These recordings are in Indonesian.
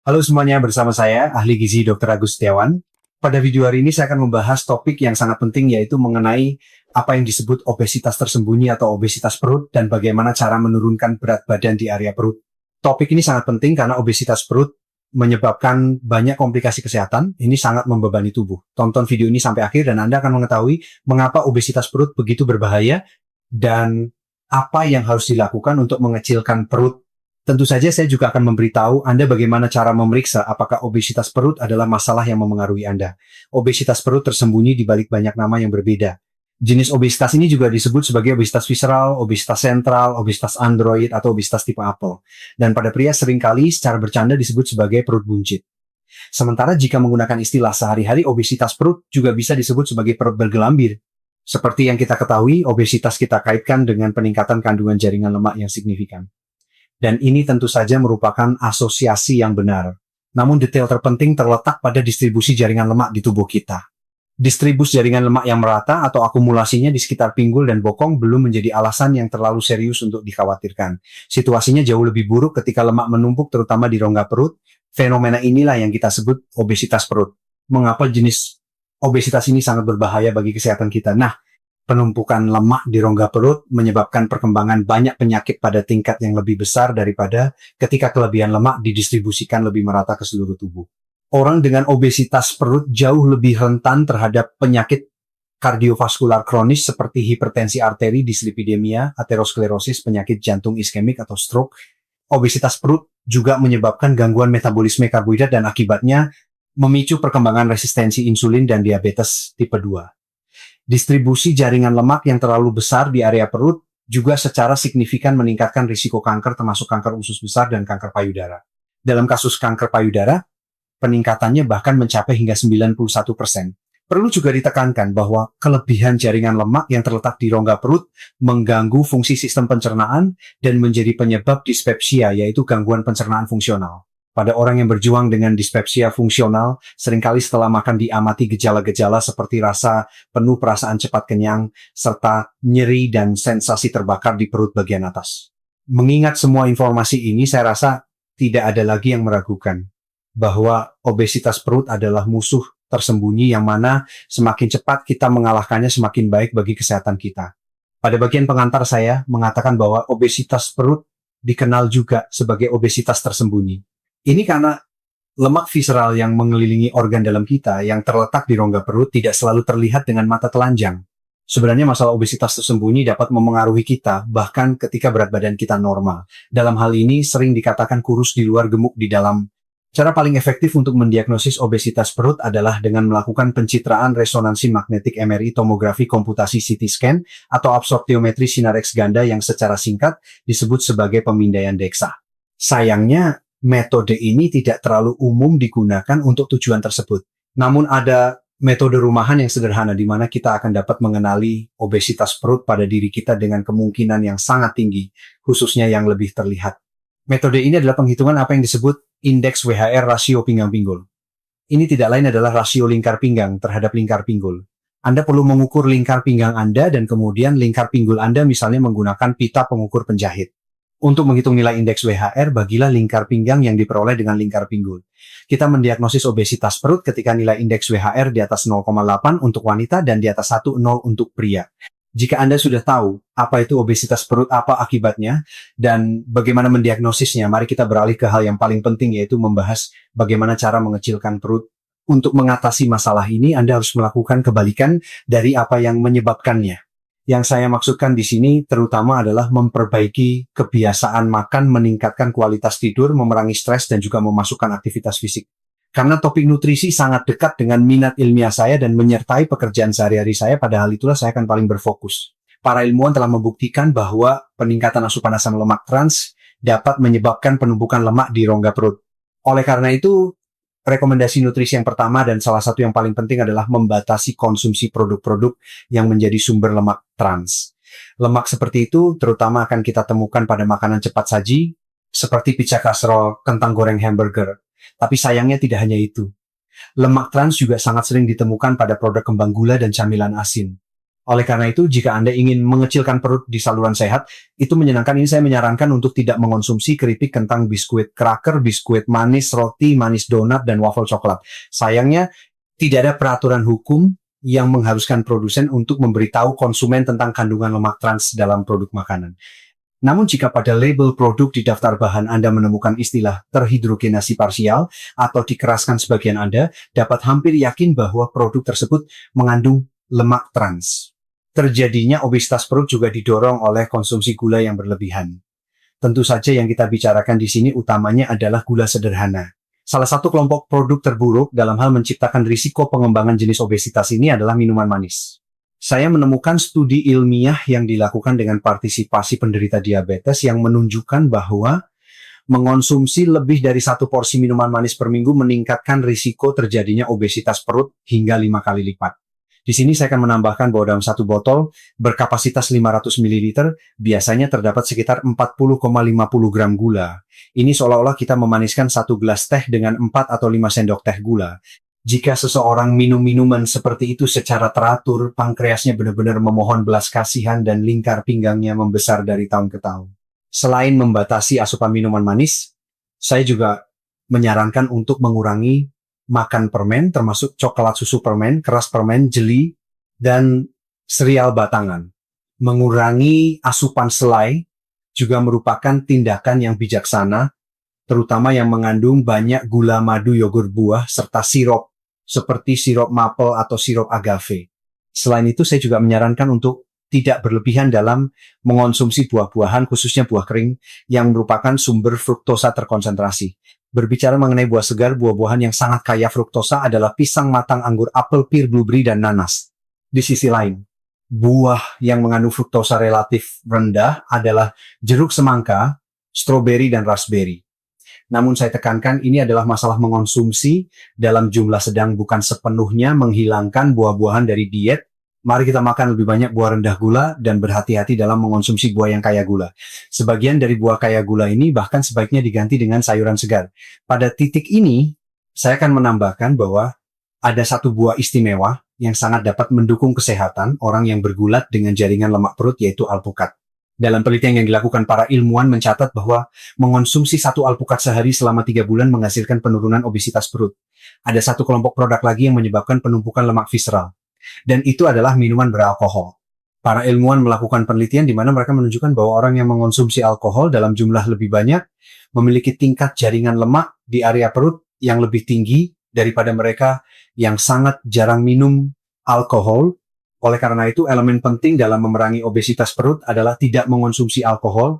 Halo semuanya, bersama saya, Ahli Gizi Dr. Agus Setiawan. Pada video hari ini saya akan membahas topik yang sangat penting, yaitu mengenai apa yang disebut obesitas tersembunyi atau obesitas perut dan bagaimana cara menurunkan berat badan di area perut. Topik ini sangat penting karena obesitas perut menyebabkan banyak komplikasi kesehatan. Ini sangat membebani tubuh. Tonton video ini sampai akhir dan Anda akan mengetahui mengapa obesitas perut begitu berbahaya dan apa yang harus dilakukan untuk mengecilkan perut. Tentu saja saya juga akan memberitahu Anda bagaimana cara memeriksa apakah obesitas perut adalah masalah yang memengaruhi Anda. Obesitas perut tersembunyi di balik banyak nama yang berbeda. Jenis obesitas ini juga disebut sebagai obesitas visceral, obesitas sentral, obesitas android, atau obesitas tipe apel. Dan pada pria seringkali secara bercanda disebut sebagai perut buncit. Sementara jika menggunakan istilah sehari-hari, obesitas perut juga bisa disebut sebagai perut bergelambir. Seperti yang kita ketahui, obesitas kita kaitkan dengan peningkatan kandungan jaringan lemak yang signifikan. Dan ini tentu saja merupakan asosiasi yang benar. Namun detail terpenting terletak pada distribusi jaringan lemak di tubuh kita. Distribusi jaringan lemak yang merata atau akumulasinya di sekitar pinggul dan bokong belum menjadi alasan yang terlalu serius untuk dikhawatirkan. Situasinya jauh lebih buruk ketika lemak menumpuk terutama di rongga perut. Fenomena inilah yang kita sebut obesitas perut. Mengapa jenis obesitas ini sangat berbahaya bagi kesehatan kita? Nah, penumpukan lemak di rongga perut menyebabkan perkembangan banyak penyakit pada tingkat yang lebih besar daripada ketika kelebihan lemak didistribusikan lebih merata ke seluruh tubuh. Orang dengan obesitas perut jauh lebih rentan terhadap penyakit kardiovaskular kronis seperti hipertensi arteri, dislipidemia, aterosklerosis, penyakit jantung iskemik atau stroke. Obesitas perut juga menyebabkan gangguan metabolisme karbohidrat dan akibatnya memicu perkembangan resistensi insulin dan diabetes tipe 2. Distribusi jaringan lemak yang terlalu besar di area perut juga secara signifikan meningkatkan risiko kanker termasuk kanker usus besar dan kanker payudara. Dalam kasus kanker payudara, peningkatannya bahkan mencapai hingga 91%. Perlu juga ditekankan bahwa kelebihan jaringan lemak yang terletak di rongga perut mengganggu fungsi sistem pencernaan dan menjadi penyebab dispepsia, yaitu gangguan pencernaan fungsional. Pada orang yang berjuang dengan dispepsia fungsional, seringkali setelah makan diamati gejala-gejala seperti rasa penuh perasaan cepat kenyang, serta nyeri dan sensasi terbakar di perut bagian atas. Mengingat semua informasi ini, saya rasa tidak ada lagi yang meragukan bahwa obesitas perut adalah musuh tersembunyi yang mana semakin cepat kita mengalahkannya semakin baik bagi kesehatan kita. Pada bagian pengantar saya mengatakan bahwa obesitas perut dikenal juga sebagai obesitas tersembunyi. Ini karena lemak visceral yang mengelilingi organ dalam kita yang terletak di rongga perut tidak selalu terlihat dengan mata telanjang. Sebenarnya masalah obesitas tersembunyi dapat memengaruhi kita bahkan ketika berat badan kita normal. Dalam hal ini sering dikatakan kurus di luar, gemuk di dalam. Cara paling efektif untuk mendiagnosis obesitas perut adalah dengan melakukan pencitraan resonansi magnetik MRI, tomografi komputasi CT scan, atau absorptiometri sinar X ganda yang secara singkat disebut sebagai pemindaian DEXA. Sayangnya, metode ini tidak terlalu umum digunakan untuk tujuan tersebut. Namun ada metode rumahan yang sederhana di mana kita akan dapat mengenali obesitas perut pada diri kita dengan kemungkinan yang sangat tinggi, khususnya yang lebih terlihat. Metode ini adalah penghitungan apa yang disebut indeks WHR rasio pinggang pinggul. Ini tidak lain adalah rasio lingkar pinggang terhadap lingkar pinggul. Anda perlu mengukur lingkar pinggang Anda dan kemudian lingkar pinggul Anda misalnya menggunakan pita pengukur penjahit. Untuk menghitung nilai indeks WHR, bagilah lingkar pinggang yang diperoleh dengan lingkar pinggul. Kita mendiagnosis obesitas perut ketika nilai indeks WHR di atas 0,8 untuk wanita dan di atas 1,0 untuk pria. Jika Anda sudah tahu apa itu obesitas perut, apa akibatnya, dan bagaimana mendiagnosisnya, mari kita beralih ke hal yang paling penting, yaitu membahas bagaimana cara mengecilkan perut. Untuk mengatasi masalah ini, Anda harus melakukan kebalikan dari apa yang menyebabkannya. Yang saya maksudkan di sini terutama adalah memperbaiki kebiasaan makan, meningkatkan kualitas tidur, memerangi stres, dan juga memasukkan aktivitas fisik. Karena topik nutrisi sangat dekat dengan minat ilmiah saya dan menyertai pekerjaan sehari-hari saya, pada hal itulah saya akan paling berfokus. Para ilmuwan telah membuktikan bahwa peningkatan asupan asam lemak trans dapat menyebabkan penumpukan lemak di rongga perut. Oleh karena itu, rekomendasi nutrisi yang pertama dan salah satu yang paling penting adalah membatasi konsumsi produk-produk yang menjadi sumber lemak trans. Lemak seperti itu terutama akan kita temukan pada makanan cepat saji, seperti pizza casserole, kentang goreng, hamburger. Tapi sayangnya tidak hanya itu. Lemak trans juga sangat sering ditemukan pada produk kembang gula dan camilan asin. Oleh karena itu, jika Anda ingin mengecilkan perut di saluran sehat, itu menyenangkan. Ini saya menyarankan untuk tidak mengonsumsi keripik, kentang, biskuit cracker, biskuit manis, roti, manis donat, dan waffle coklat. Sayangnya, tidak ada peraturan hukum yang mengharuskan produsen untuk memberitahu konsumen tentang kandungan lemak trans dalam produk makanan. Namun jika pada label produk di daftar bahan Anda menemukan istilah terhidrogenasi parsial atau dikeraskan sebagian Anda, dapat hampir yakin bahwa produk tersebut mengandung lemak trans. Terjadinya obesitas perut juga didorong oleh konsumsi gula yang berlebihan. Tentu saja yang kita bicarakan di sini utamanya adalah gula sederhana. Salah satu kelompok produk terburuk dalam hal menciptakan risiko pengembangan jenis obesitas ini adalah minuman manis. Saya menemukan studi ilmiah yang dilakukan dengan partisipasi penderita diabetes yang menunjukkan bahwa mengonsumsi lebih dari 1 porsi minuman manis per minggu meningkatkan risiko terjadinya obesitas perut hingga 5 kali lipat. Di sini saya akan menambahkan bahwa dalam satu botol berkapasitas 500 ml biasanya terdapat sekitar 40,50 gram gula. Ini seolah-olah kita memaniskan 1 gelas teh dengan 4 atau 5 sendok teh gula. Jika seseorang minum minuman seperti itu secara teratur, pankreasnya benar-benar memohon belas kasihan dan lingkar pinggangnya membesar dari tahun ke tahun. Selain membatasi asupan minuman manis, saya juga menyarankan untuk mengurangi makan permen, termasuk coklat susu permen, keras permen, jeli, dan serial batangan. Mengurangi asupan selai juga merupakan tindakan yang bijaksana, terutama yang mengandung banyak gula, madu, yogurt buah, serta sirup, seperti sirup maple atau sirup agave. Selain itu, saya juga menyarankan untuk tidak berlebihan dalam mengonsumsi buah-buahan, khususnya buah kering, yang merupakan sumber fruktosa terkonsentrasi. Berbicara mengenai buah segar, buah-buahan yang sangat kaya fruktosa adalah pisang matang, anggur, apel, pir, blueberry, dan nanas. Di sisi lain, buah yang mengandung fruktosa relatif rendah adalah jeruk semangka, stroberi, dan raspberry. Namun saya tekankan ini adalah masalah mengonsumsi dalam jumlah sedang, bukan sepenuhnya menghilangkan buah-buahan dari diet. Mari kita makan lebih banyak buah rendah gula dan berhati-hati dalam mengonsumsi buah yang kaya gula. Sebagian dari buah kaya gula ini bahkan sebaiknya diganti dengan sayuran segar. Pada titik ini, saya akan menambahkan bahwa ada satu buah istimewa yang sangat dapat mendukung kesehatan orang yang bergulat dengan jaringan lemak perut, yaitu alpukat. Dalam penelitian yang dilakukan, para ilmuwan mencatat bahwa mengonsumsi 1 alpukat sehari selama 3 bulan menghasilkan penurunan obesitas perut. Ada satu kelompok produk lagi yang menyebabkan penumpukan lemak visceral. Dan itu adalah minuman beralkohol. Para ilmuwan melakukan penelitian di mana mereka menunjukkan bahwa orang yang mengonsumsi alkohol dalam jumlah lebih banyak memiliki tingkat jaringan lemak di area perut yang lebih tinggi daripada mereka yang sangat jarang minum alkohol. Oleh karena itu, elemen penting dalam memerangi obesitas perut adalah tidak mengonsumsi alkohol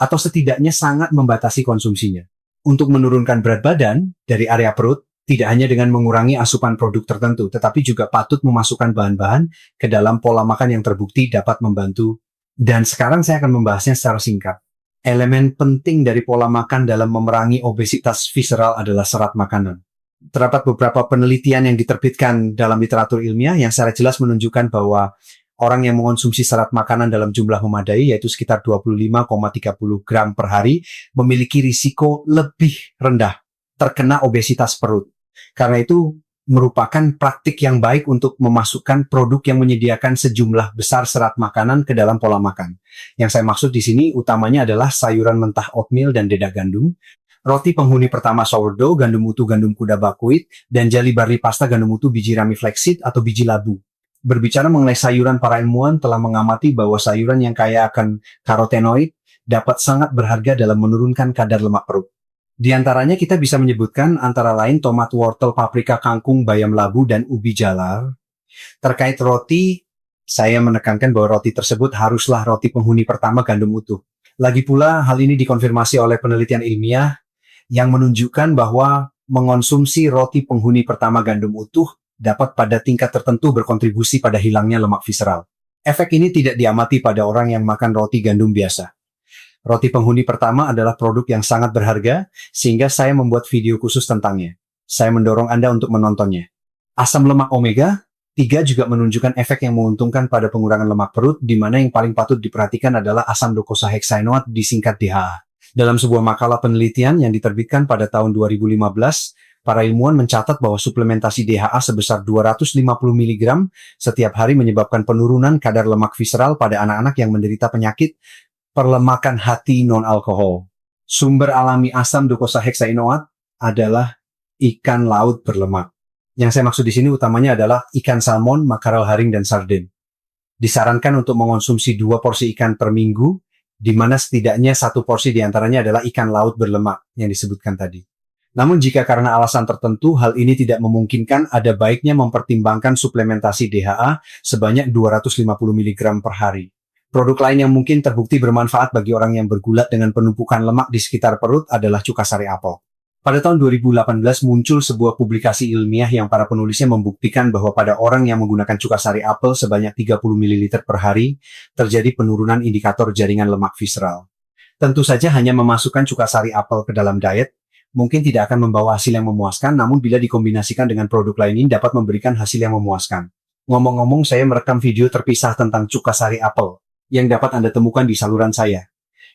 atau setidaknya sangat membatasi konsumsinya. Untuk menurunkan berat badan dari area perut, tidak hanya dengan mengurangi asupan produk tertentu, tetapi juga patut memasukkan bahan-bahan ke dalam pola makan yang terbukti dapat membantu. Dan sekarang saya akan membahasnya secara singkat. Elemen penting dari pola makan dalam memerangi obesitas visceral adalah serat makanan. Terdapat beberapa penelitian yang diterbitkan dalam literatur ilmiah yang secara jelas menunjukkan bahwa orang yang mengonsumsi serat makanan dalam jumlah memadai, yaitu sekitar 25,30 gram per hari, memiliki risiko lebih rendah terkena obesitas perut. Karena itu merupakan praktik yang baik untuk memasukkan produk yang menyediakan sejumlah besar serat makanan ke dalam pola makan. Yang saya maksud di sini utamanya adalah sayuran mentah oatmeal dan dedak gandum, roti penghuni pertama sourdough, gandum utuh gandum kuda buckwheat, dan jelly barley pasta gandum utuh biji rami flaxseed atau biji labu. Berbicara mengenai sayuran, para ilmuwan telah mengamati bahwa sayuran yang kaya akan karotenoid dapat sangat berharga dalam menurunkan kadar lemak perut. Di antaranya kita bisa menyebutkan antara lain tomat, wortel, paprika, kangkung, bayam labu, dan ubi jalar. Terkait roti, saya menekankan bahwa roti tersebut haruslah roti penghuni pertama gandum utuh. Lagi pula, hal ini dikonfirmasi oleh penelitian ilmiah yang menunjukkan bahwa mengonsumsi roti penghuni pertama gandum utuh dapat pada tingkat tertentu berkontribusi pada hilangnya lemak visceral. Efek ini tidak diamati pada orang yang makan roti gandum biasa. Roti penghuni pertama adalah produk yang sangat berharga, sehingga saya membuat video khusus tentangnya. Saya mendorong Anda untuk menontonnya. Asam lemak omega 3 juga menunjukkan efek yang menguntungkan pada pengurangan lemak perut, di mana yang paling patut diperhatikan adalah asam docosahexaenoate, disingkat DHA. Dalam sebuah makalah penelitian yang diterbitkan pada tahun 2015, Para ilmuwan mencatat bahwa suplementasi DHA sebesar 250 mg setiap hari menyebabkan penurunan kadar lemak visceral pada anak-anak yang menderita penyakit perlemakan hati non-alkohol. Sumber alami asam docosahexaenoat adalah ikan laut berlemak. Yang saya maksud di sini utamanya adalah ikan salmon, makarel haring, dan sarden. Disarankan untuk mengonsumsi 2 porsi ikan per minggu, di mana setidaknya 1 porsi diantaranya adalah ikan laut berlemak yang disebutkan tadi. Namun jika karena alasan tertentu hal ini tidak memungkinkan, ada baiknya mempertimbangkan suplementasi DHA sebanyak 250 mg per hari. Produk lain yang mungkin terbukti bermanfaat bagi orang yang bergulat dengan penumpukan lemak di sekitar perut adalah cuka sari apel. Pada tahun 2018 muncul sebuah publikasi ilmiah yang para penulisnya membuktikan bahwa pada orang yang menggunakan cuka sari apel sebanyak 30 ml per hari, terjadi penurunan indikator jaringan lemak visceral. Tentu saja hanya memasukkan cuka sari apel ke dalam diet, mungkin tidak akan membawa hasil yang memuaskan, namun bila dikombinasikan dengan produk lain ini dapat memberikan hasil yang memuaskan. Ngomong-ngomong, saya merekam video terpisah tentang cuka sari apel, yang dapat Anda temukan di saluran saya.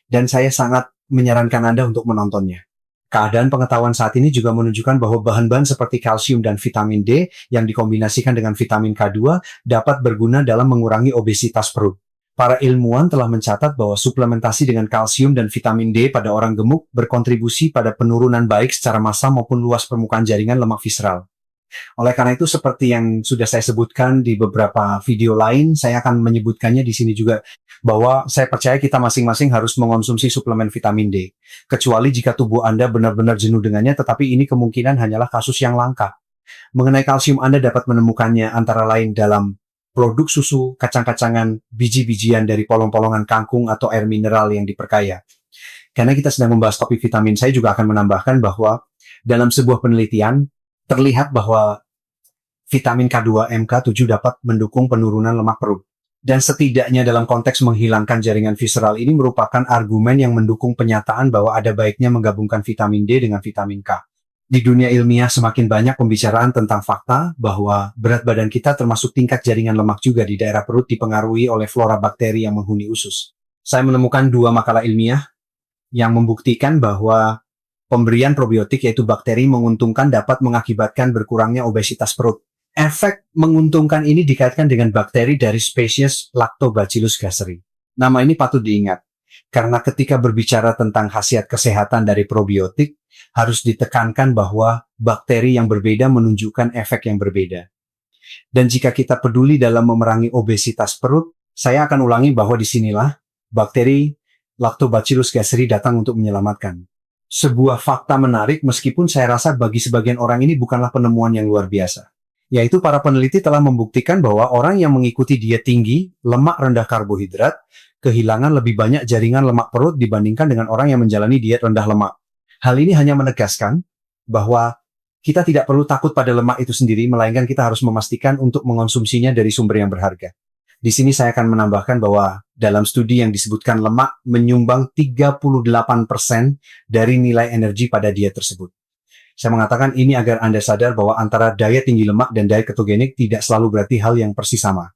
Dan saya sangat menyarankan Anda untuk menontonnya. Keadaan pengetahuan saat ini juga menunjukkan bahwa bahan-bahan seperti kalsium dan vitamin D yang dikombinasikan dengan vitamin K2 dapat berguna dalam mengurangi obesitas perut. Para ilmuwan telah mencatat bahwa suplementasi dengan kalsium dan vitamin D pada orang gemuk berkontribusi pada penurunan baik secara massal maupun luas permukaan jaringan lemak visceral. Oleh karena itu, seperti yang sudah saya sebutkan di beberapa video lain, saya akan menyebutkannya di sini juga, bahwa saya percaya kita masing-masing harus mengonsumsi suplemen vitamin D. Kecuali jika tubuh Anda benar-benar jenuh dengannya, tetapi ini kemungkinan hanyalah kasus yang langka. Mengenai kalsium, Anda dapat menemukannya antara lain dalam produk susu, kacang-kacangan, biji-bijian dari polong-polongan kangkung atau air mineral yang diperkaya. Karena kita sedang membahas topik vitamin, saya juga akan menambahkan bahwa dalam sebuah penelitian, terlihat bahwa vitamin K2 MK7 dapat mendukung penurunan lemak perut. Dan setidaknya dalam konteks menghilangkan jaringan visceral ini merupakan argumen yang mendukung penyataan bahwa ada baiknya menggabungkan vitamin D dengan vitamin K. Di dunia ilmiah semakin banyak pembicaraan tentang fakta bahwa berat badan kita termasuk tingkat jaringan lemak juga di daerah perut dipengaruhi oleh flora bakteri yang menghuni usus. Saya menemukan 2 makalah ilmiah yang membuktikan bahwa pemberian probiotik yaitu bakteri menguntungkan dapat mengakibatkan berkurangnya obesitas perut. Efek menguntungkan ini dikaitkan dengan bakteri dari spesies Lactobacillus gasseri. Nama ini patut diingat, karena ketika berbicara tentang khasiat kesehatan dari probiotik, harus ditekankan bahwa bakteri yang berbeda menunjukkan efek yang berbeda. Dan jika kita peduli dalam memerangi obesitas perut, saya akan ulangi bahwa disinilah bakteri Lactobacillus gasseri datang untuk menyelamatkan. Sebuah fakta menarik meskipun saya rasa bagi sebagian orang ini bukanlah penemuan yang luar biasa. Yaitu para peneliti telah membuktikan bahwa orang yang mengikuti diet tinggi, lemak rendah karbohidrat, kehilangan lebih banyak jaringan lemak perut dibandingkan dengan orang yang menjalani diet rendah lemak. Hal ini hanya menegaskan bahwa kita tidak perlu takut pada lemak itu sendiri, melainkan kita harus memastikan untuk mengonsumsinya dari sumber yang berharga. Di sini saya akan menambahkan bahwa dalam studi yang disebutkan lemak menyumbang 38% dari nilai energi pada diet tersebut. Saya mengatakan ini agar Anda sadar bahwa antara diet tinggi lemak dan diet ketogenik tidak selalu berarti hal yang persis sama.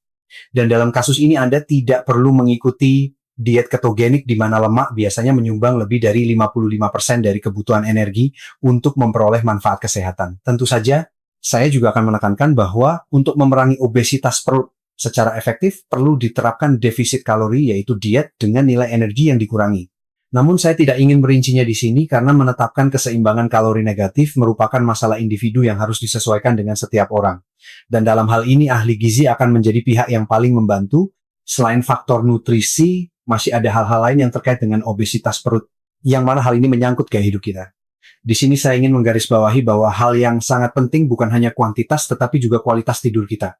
Dan dalam kasus ini Anda tidak perlu mengikuti diet ketogenik di mana lemak biasanya menyumbang lebih dari 55% dari kebutuhan energi untuk memperoleh manfaat kesehatan. Tentu saja, saya juga akan menekankan bahwa untuk memerangi obesitas perut secara efektif perlu diterapkan defisit kalori, yaitu diet dengan nilai energi yang dikurangi. Namun saya tidak ingin merincinya di sini karena menetapkan keseimbangan kalori negatif merupakan masalah individu yang harus disesuaikan dengan setiap orang. Dan dalam hal ini ahli gizi akan menjadi pihak yang paling membantu. Selain faktor nutrisi, masih ada hal-hal lain yang terkait dengan obesitas perut, yang mana hal ini menyangkut gaya hidup kita. Di sini saya ingin menggarisbawahi bahwa hal yang sangat penting bukan hanya kuantitas tetapi juga kualitas tidur kita.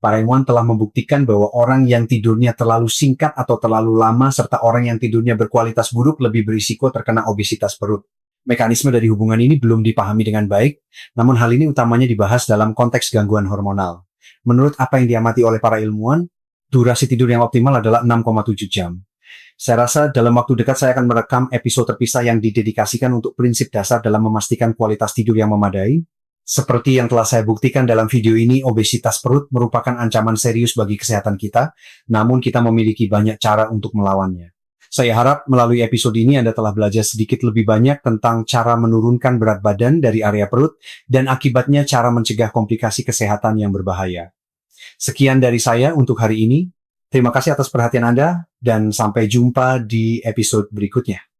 Para ilmuwan telah membuktikan bahwa orang yang tidurnya terlalu singkat atau terlalu lama serta orang yang tidurnya berkualitas buruk lebih berisiko terkena obesitas perut. Mekanisme dari hubungan ini belum dipahami dengan baik, namun hal ini utamanya dibahas dalam konteks gangguan hormonal. Menurut apa yang diamati oleh para ilmuwan, durasi tidur yang optimal adalah 6,7 jam. Saya rasa dalam waktu dekat saya akan merekam episode terpisah yang didedikasikan untuk prinsip dasar dalam memastikan kualitas tidur yang memadai. Seperti yang telah saya buktikan dalam video ini, obesitas perut merupakan ancaman serius bagi kesehatan kita, namun kita memiliki banyak cara untuk melawannya. Saya harap melalui episode ini Anda telah belajar sedikit lebih banyak tentang cara menurunkan berat badan dari area perut dan akibatnya cara mencegah komplikasi kesehatan yang berbahaya. Sekian dari saya untuk hari ini. Terima kasih atas perhatian Anda dan sampai jumpa di episode berikutnya.